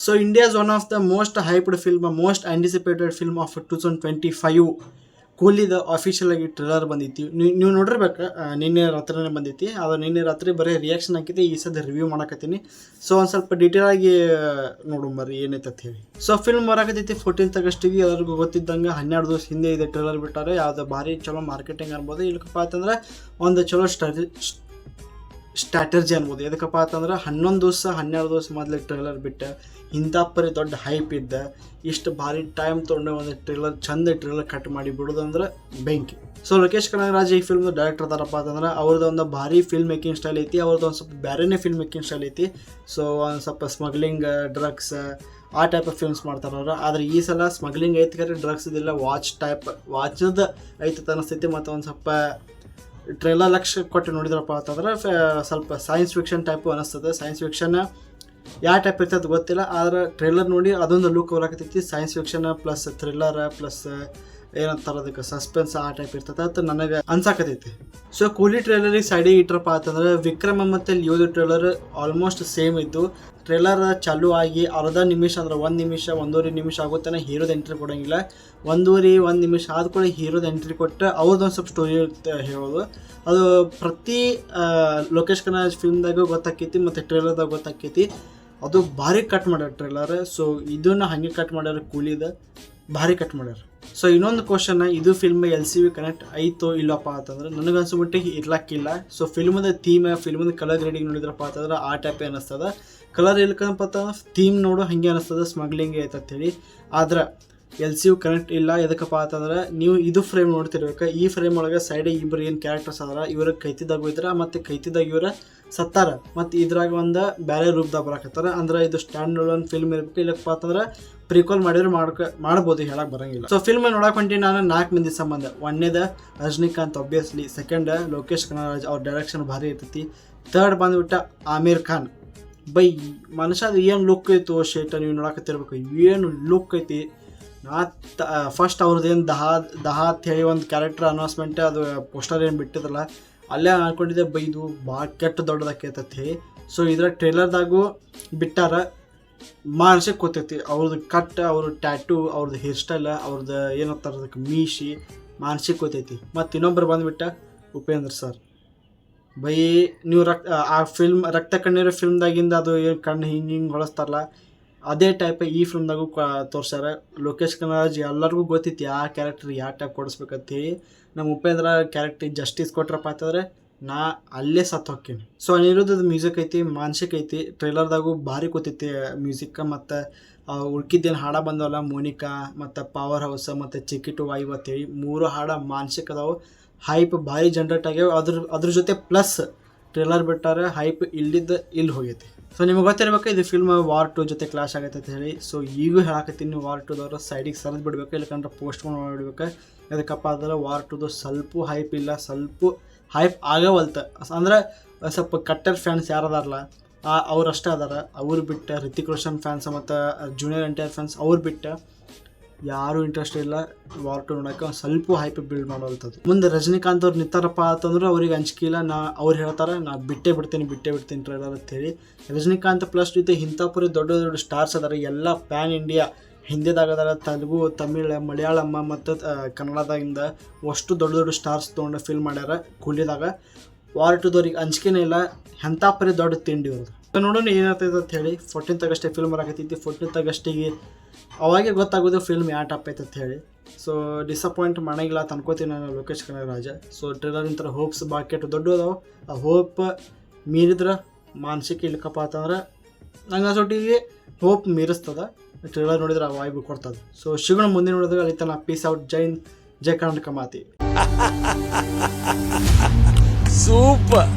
So India is one of the most hyped film, most anticipated film of 2025. ಕೂಲಿದ official ಆಗಿ trailer ಬಂದೈತಿ. ನೀವು ನೋಡಿರ್ಬೇಕು, ನಿನ್ನೆ ರಾತ್ರಿನೇ ಬಂದೈತಿ. ಅದು ನಿನ್ನೆ ರಾತ್ರಿ ಬರೀ ರಿಯಾಕ್ಷನ್ ಹಾಕಿದ್ದೆ, ಈ ಸದ ರಿವ್ಯೂ ಮಾಡಕತ್ತೀನಿ. ಸೊ ಒಂದು ಸ್ವಲ್ಪ ಡೀಟೇಲ್ ಆಗಿ ನೋಡುಂಬರ್ರಿ ಏನೈತೆ ಅಂತ ಹೇಳಿ. ಸೊ ಫಿಲ್ಮ್ ಬರಾಕತ್ತೈತಿ 14th ಆಗಸ್ಟಿಗೆ. ಎಲ್ಲರಿಗೂ ಗೊತ್ತಿದ್ದಂಗೆ 12 ದಿವಸ ಹಿಂದೆ ಇದೆ ಟ್ರೇಲರ್ ಬಿಟ್ಟಾರೆ. ಯಾವ್ದು ಭಾರಿ ಚಲೋ ಮಾರ್ಕೆಟಿಂಗ್ ಅನ್ಬೋದು. ಇಲ್ಲಕಪ್ಪ ಅಂತಂದ್ರೆ ಒಂದು ಚಲೋ ಸ್ಟ್ರಾಟರ್ಜಿ ಅನ್ಬೋದು. ಎದಕ್ಕಪ್ಪ ಅಂತಂದ್ರೆ 11 ದಿವಸ 12 ದಿವಸ ಮೊದಲೇ ಟ್ರೇಲರ್ ಬಿಟ್ಟು ಇಂಥ ಪರಿ ದೊಡ್ಡ ಹೈಪ್ ಇದ್ದ ಇಷ್ಟು ಭಾರಿ ಟೈಮ್ ತೊಗೊಂಡು ಒಂದು ಚಂದ ಟ್ರೇಲರ್ ಕಟ್ ಮಾಡಿ ಬಿಡೋದಂದ್ರೆ ಬೆಂಕಿ. ಸೊ ಲೋಕೇಶ್ ಕನಗರಾಜ್ ಈ ಫಿಲ್ಮ್ ಡೈರೆಕ್ಟರ್ ಅದಾರಪ್ಪ ಅಂತಂದ್ರೆ ಅವ್ರದ್ದು ಒಂದು ಭಾರಿ ಫಿಲ್ಮ್ ಮೇಕಿಂಗ್ ಸ್ಟೈಲ್ ಐತಿ. ಅವ್ರದ್ದು ಒಂದು ಸ್ವಲ್ಪ ಬೇರೆನೇ ಫಿಲ್ಮ್ ಮೇಕಿಂಗ್ ಸ್ಟೈಲ್ ಐತಿ. ಸೊ ಒಂದು ಸ್ವಲ್ಪ ಸ್ಮಗ್ಲಿಂಗ್, ಡ್ರಗ್ಸ್ ಆ ಟೈಪ್ ಆಫ್ ಫಿಲ್ಮ್ಸ್ ಮಾಡ್ತಾರೆ ಅವರು. ಆದರೆ ಈ ಸಲ ಸ್ಮಗ್ಲಿಂಗ್ ಐತಿ ಕರೆ, ಡ್ರಗ್ಸ್ ಇದಿಲ್ಲ, ವಾಚ್ದ ಐತೆ ಅನಿಸ್ತೈತಿ. ಮತ್ತು ಒಂದು ಸ್ವಲ್ಪ ಟ್ರೇಲರ್ ಲಕ್ಷ ಕೊಟ್ಟು ನೋಡಿದ್ರಪ್ಪ ಅಂತಂದ್ರೆ ಸ್ವಲ್ಪ ಸೈನ್ಸ್ ಫಿಕ್ಷನ್ ಟೈಪು ಅನ್ನಿಸ್ತದೆ. ಸೈನ್ಸ್ ಫಿಕ್ಷನ್ ಯಾವ ಟೈಪ್ ಇರ್ತದೆ ಗೊತ್ತಿಲ್ಲ, ಆದರೆ ಟ್ರೇಲರ್ ನೋಡಿ ಅದೊಂದು ಲುಕ್ ಬರಾಕತ್ತೈತಿ. Science fiction plus thriller plus ಏನಂತಾರೆ ಅದಕ್ಕೆ ಸಸ್ಪೆನ್ಸ್ ಆ ಟೈಪ್ ಇರ್ತದೆ ಅಂತ ನನಗೆ ಅನ್ಸಾಕತೈತಿ. ಸೊ ಕೂಲಿ ಟ್ರೇಲರಿಗೆ ಸೈಡಿಗೆ ಇಟ್ರಪ್ಪ ಅಂತಂದ್ರೆ ವಿಕ್ರಮ ಮತ್ತು ಲಿಯೋದು ಟ್ರೇಲರ್ ಆಲ್ಮೋಸ್ಟ್ ಸೇಮ್ ಇದ್ದು. ಟ್ರೇಲರ್ ಚಾಲೂ ಆಗಿ ಅರ್ಧ ನಿಮಿಷ ಅಂದ್ರೆ 1 ನಿಮಿಷ 1.5 ನಿಮಿಷ ಆಗುತ್ತಾನೆ ಹೀರೋದ ಎಂಟ್ರಿ ಕೊಡೋಂಗಿಲ್ಲ. 1 ನಿಮಿಷ ಆದ್ಕೊಳ್ಳಿ ಹೀರೋದ ಎಂಟ್ರಿ ಕೊಟ್ಟು ಅವ್ರದ್ದೊಂದು ಸ್ವಲ್ಪ ಸ್ಟೋರಿ ಹೇಳೋದು. ಅದು ಪ್ರತಿ ಲೋಕೇಶ್ ಕನಗರಾಜ್ ಫಿಲ್ಮ್ದಾಗೂ ಗೊತ್ತಾಕೈತಿ ಮತ್ತು ಟ್ರೇಲರ್ದಾಗ ಗೊತ್ತಾಕೈತಿ. ಅದು ಭಾರಿ ಕಟ್ ಮಾಡ್ಯಾರ ಟ್ರೇಲರ್. ಸೊ ಇದನ್ನು ಹಾಗೆ ಕಟ್ ಮಾಡ್ಯಾರ, ಕೂಲಿದ ಭಾರಿ ಕಟ್ ಮಾಡ್ಯಾರ. ಸೊ ಇನ್ನೊಂದು ಕ್ವಶನ್, ಇದು ಫಿಲ್ಮ್ LCV ಕನೆಕ್ಟ್ ಐತೋ ಇಲ್ಲಪ್ಪ ಅಂತಂದ್ರೆ ನನಗನ್ಸ್ಬಿಟ್ಟಿಗೆ ಇರ್ಲಕ್ಕಿಲ್ಲ. ಸೊ ಫಿಲ್ಮದ ಥೀಮ್, ಫಿಲ್ಮದ ಕಲರ್ ಗ್ರೇಡಿಂಗ್ ನೋಡಿದ್ರಪ್ಪ ಅಂತಂದ್ರೆ ಆ ಟೈಪೇ ಅನ್ನಿಸ್ತದ. ಕಲರ್ ಇಲ್ಕಪ್ಪ ಅಂತಂದ್ರೆ ಥೀಮ್ ನೋಡು ಹಾಗೆ ಅನ್ನಿಸ್ತದೆ, ಸ್ಮಗ್ಲಿಂಗ್ ಐತಂತ ಹೇಳಿ. ಆದ್ರೆ LCV ಕನೆಕ್ಟ್ ಇಲ್ಲ. ಎದಕ್ಕಪ್ಪ ಅಂತಂದ್ರೆ ನೀವು ಇದು ಫ್ರೇಮ್ ನೋಡ್ತಿರ್ಬೇಕು. ಈ ಫ್ರೇಮ್ ಒಳಗೆ ಸೈಡಿಗೆ ಇಬ್ಬರು ಏನು ಕ್ಯಾರೆಕ್ಟರ್ಸ್ ಅದಾರ, ಇವ್ರಿಗೆ ಕೈತಿದಾಗ ಹೋಯ್ತಾರ ಮತ್ತು ಕೈತಿದಾಗ ಇವ್ರ ಸತ್ತಾರ. ಮತ್ತು ಇದ್ರಾಗ ಒಂದು ಬೇರೆ ರೂಪದಾಗ ಬರಾಕತ್ತಾರ. ಅಂದ್ರೆ ಇದು ಸ್ಟ್ಯಾಂಡ್ ಅಲೋನ್ ಫಿಲ್ಮ್ ಇರ್ಬೇಕು. ಇಲ್ಲಪ್ಪ ಅಂತಂದ್ರೆ ಪ್ರಿಕ್ವಲ್ ಮಾಡಿದ್ರೆ ಮಾಡ್ಬೋದು, ಹೇಳಕ್ಕೆ ಬರೋಂಗಿಲ್ಲ. ಸೊ ಫಿಲ್ಮ್ ನೋಡಕ್ಕೆ ಹೊಂಟೀನಿ ನಾನು 4 ಮಂದಿ ಸಂಬಂಧ. ಒಂದೇದ ರಜನಿಕಾಂತ್ ಆಬ್ವಿಯಸ್ಲಿ, ಸೆಕೆಂಡ್ ಲೋಕೇಶ್ ಕನಗರಾಜ್, ಅವ್ರ ಡೈರೆಕ್ಷನ್ ಭಾರಿ ಇರ್ತೈತಿ. ಥರ್ಡ್ ಬಂದುಬಿಟ್ಟ ಆಮೀರ್ ಖಾನ್. ಬೈ ಮನುಷ್ಯ ಅದು ಏನು ಲುಕ್ ಐತು ಶೇಟ, ನೀವು ನೋಡಕತ್ತಿರ್ಬೇಕು ಏನು ಲುಕ್ ಐತಿ. ಫಸ್ಟ್ ಅವ್ರದ್ದು ಏನು ದಹಾ ಅಂತ ಹೇಳಿ ಒಂದು ಕ್ಯಾರೆಕ್ಟರ್ ಅನೌನ್ಸ್ಮೆಂಟ್ ಅದು ಪೋಸ್ಟರ್ ಏನು ಬಿಟ್ಟಿದ್ರಲ್ಲ, ಅಲ್ಲೇ ಅನ್ಕೊಂಡಿದ್ದೆ ಬೈ ಇದು ಭಾಳ ಕೆಟ್ಟ ದೊಡ್ಡದಾಕೈತೆ ಅಂತ ಹೇಳಿ. ಸೊ ಇದ್ರ ಟ್ರೇಲರ್ದಾಗೂ ಬಿಟ್ಟಾರ, ಮಾನಸಿಕ ಗೊತ್ತೈತಿ ಅವ್ರದ್ದು ಕಟ್, ಅವ್ರ ಟ್ಯಾಟೂ, ಅವ್ರದ್ದು ಹೇರ್ ಸ್ಟೈಲ್, ಅವ್ರದ್ದು ಏನಂತಾರೆ ಅದಕ್ಕೆ ಮೀಶಿ, ಮಾನಸಿಕ ಗೊತ್ತೈತಿ. ಮತ್ತು ಇನ್ನೊಬ್ಬರು ಬಂದುಬಿಟ್ಟ ಉಪೇಂದ್ರ ಸರ್. ಬೈ ನೀವು ಆ ಫಿಲ್ಮ್ ರಕ್ತ ಕಣ್ಣೀರು ಫಿಲ್ಮ್ದಾಗಿಂದ ಅದು ಏನು ಕಣ್ಣು ಹಿಂಗೆ ಹೊಳಸ್ತಾರಲ್ಲ ಅದೇ ಟೈಪ್ ಈ ಫಿಲ್ಮ್ದಾಗೂ ತೋರ್ಸ್ಯಾರ. ಲೋಕೇಶ್ ಕನಗರಾಜ್ ಎಲ್ಲರಿಗೂ ಗೊತ್ತೈತಿ ಯಾವ ಕ್ಯಾರೆಕ್ಟರ್ ಯಾವ ಟೈಪ್ ಕೊಡಿಸ್ಬೇಕಂತೇಳಿ. ನಮ್ಮ ಉಪೇಂದ್ರ ಕ್ಯಾರೆಕ್ಟ್ರಿಗೆ ಜಸ್ಟಿಸ್ ಕೊಟ್ರಪ್ಪ ಅಂತಂದರೆ ನಾ ಅಲ್ಲೇ ಸತ್ತು ಹೋಗ್ತೀನಿ. ಸೊ ಅನಿರುದ್ಧದ ಮ್ಯೂಸಿಕ್ ಐತಿ, ಮಾನಸಿಕ ಐತಿ. ಟ್ರೇಲರ್ದಾಗೂ ಭಾರಿ ಗೊತ್ತೈತಿ ಮ್ಯೂಸಿಕ್. ಮತ್ತು ಉಳ್ಕಿದ್ದೇನು ಹಾಡ ಬಂದವಲ್ಲ, ಮೋನಿಕಾ ಮತ್ತು ಪವರ್ ಹೌಸ್ ಮತ್ತು ಚಿಕ್ಕಿಟು ವಾಯು ಅಂತೇಳಿ 3 ಹಾಡ ಮಾನಸಿಕ ಅದಾವು. ಹೈಪ್ ಭಾರಿ ಜನ್ರೇಟ್ ಆಗ್ಯಾವ. ಅದ್ರ ಜೊತೆ ಪ್ಲಸ್ ಟ್ರೇಲರ್ ಬಿಟ್ಟಾರೆ, ಹೈಪ್ ಇಲ್ಲಿ ಹೋಗೈತಿ. ಸೊ ನಿಮಗೆ ಗೊತ್ತಿರ್ಬೇಕು ಇದು ಫಿಲ್ಮ್ ವಾರ್ 2 ಜೊತೆ ಕ್ಲಾಶ್ ಆಗೈತೆ ಅಂತ ಹೇಳಿ. ಸೊ ಈಗೂ ಹೇಳಕತ್ತೀನಿ, ವಾರ್ 2ದವ್ರು ಸೈಡಿಗೆ ಸರಿದು ಬಿಡ್ಬೇಕು, ಇಲ್ಲಕಂದ್ರೆ ಪೋಸ್ಟ್ಪೋನ್ ಮಾಡಿಬಿಡ್ಬೇಕು. ಅದಕ್ಕಪ್ಪ ಅಂದ್ರೆ ವಾರ್ 2ದು ಸ್ವಲ್ಪ ಹೈಪ್ ಇಲ್ಲ, ಸ್ವಲ್ಪ ಹೈಪ್ ಆಗವಲ್ತ. ಅಂದ್ರೆ ಸ್ವಲ್ಪ ಕಟ್ಟರ್ ಫ್ಯಾನ್ಸ್ ಯಾರದಾರಲ್ಲ ಅವ್ರಷ್ಟೇ ಅದಾರ. ಅವ್ರು ಬಿಟ್ಟು ರಿತಿಕ್ ರೋಷನ್ ಫ್ಯಾನ್ಸ್ ಮತ್ತು ಜೂನಿಯರ್ NTR ಫ್ಯಾನ್ಸ್ ಅವ್ರು ಬಿಟ್ಟು ಯಾರೂ ಇಂಟ್ರೆಸ್ಟ್ ಇಲ್ಲ ವಾರ್ 2 ನೋಡೋಕೆ. ಒಂದು ಸ್ವಲ್ಪ ಹೈಪ್ ಬಿಲ್ಡ್ ಮಾಡೋಲ್ತದ್ದು. ಮುಂದೆ ರಜನಿಕಾಂತ್ ಅವ್ರು ನಿಂತಾರಪ್ಪ ಅಂತಂದ್ರೆ ಅವ್ರಿಗೆ ಅಂಜಿಕಿಲ್ಲ. ಅವ್ರು ಹೇಳ್ತಾರೆ ನಾ ಬಿಟ್ಟೇ ಬಿಡ್ತೀನಿ ಟ್ರೇಲರ್ ಅಂತೇಳಿ. ರಜನಿಕಾಂತ್ ಪ್ಲಸ್ ಜೊತೆ ಇಂಥಪುರಿ ದೊಡ್ಡ ದೊಡ್ಡ ಸ್ಟಾರ್ಸ್ ಅದಾರೆ, ಎಲ್ಲ ಪ್ಯಾನ್ ಇಂಡಿಯಾ. ಹಿಂದಿದಾಗ ಅದಾರ, ತೆಲುಗು, ತಮಿಳ್, ಮಲಯಾಳಮ್ಮ ಮತ್ತು ಕನ್ನಡದಾಗಿಂದ ಅಷ್ಟು ದೊಡ್ಡ ಸ್ಟಾರ್ಸ್ ತೊಗೊಂಡು ಫಿಲ್ಮ್ ಮಾಡ್ಯಾರ ಕೂಲಿದಾಗ. ವಾರ್ 2ದವ್ರಿಗೆ ಅಂಜಿಕೆನೇ ಇಲ್ಲ, ಎಂಥಪರಿ ದೊಡ್ಡ ತಿಂಡಿ ಅವ್ರದ್ದು. ನೋಡೋಣ ಏನಾಗ್ತೈತೆ ಅಂತ ಹೇಳಿ. 14th ಆಗಸ್ಟೇ ಫಿಲ್ಮ್ ಬರಾಕತ್ತೈತಿ. 14th ಆಗಸ್ಟಿಗೆ ಅವಾಗೆ ಗೊತ್ತಾಗೋದು ಫಿಲ್ಮ್ ಯಾವ ಟಪ್ ಐತೆ ಅಂತ ಹೇಳಿ. ಸೊ ಡಿಸಪಾಯಿಂಟ್ ಮಾಡೋಂಗಿಲ್ಲ ಅಂತ ಅನ್ಕೋತೀನಿ ನಾನು ಲೋಕೇಶ್ ಕನಗರಾಜ. ಸೊ ಟ್ರೇಲರ್ ಹೋಪ್ಸ್ ಭಾಳ ಕೆಟ್ಟು ದೊಡ್ಡ ಅದಾವೆ. ಆ ಹೋಪ್ ಮೀರಿದ್ರೆ ಮಾನಸಿಕ ಇಲ್ಕಪ್ಪ ಅಂತಂದ್ರೆ ನಂಗೆ ಅನ್ಸೊಟ್ಟಿಗೆ ಹೋಪ್ ಮೀರಿಸ್ತದ. ಟ್ರೇಲರ್ ನೋಡಿದ್ರೆ ಆ ವಾಯ್ಬು ಕೊಡ್ತದೆ. ಸೊ ಶಿವಣ ಮುಂದೆ ನೋಡಿದ್ರೆ ಅಲ್ಲಿ ತನ ಪೀಸ್ ಔಟ್. ಜೈ ಕರ್ನಾಟಕ ಮಾತಿ. ಸೂಪರ್.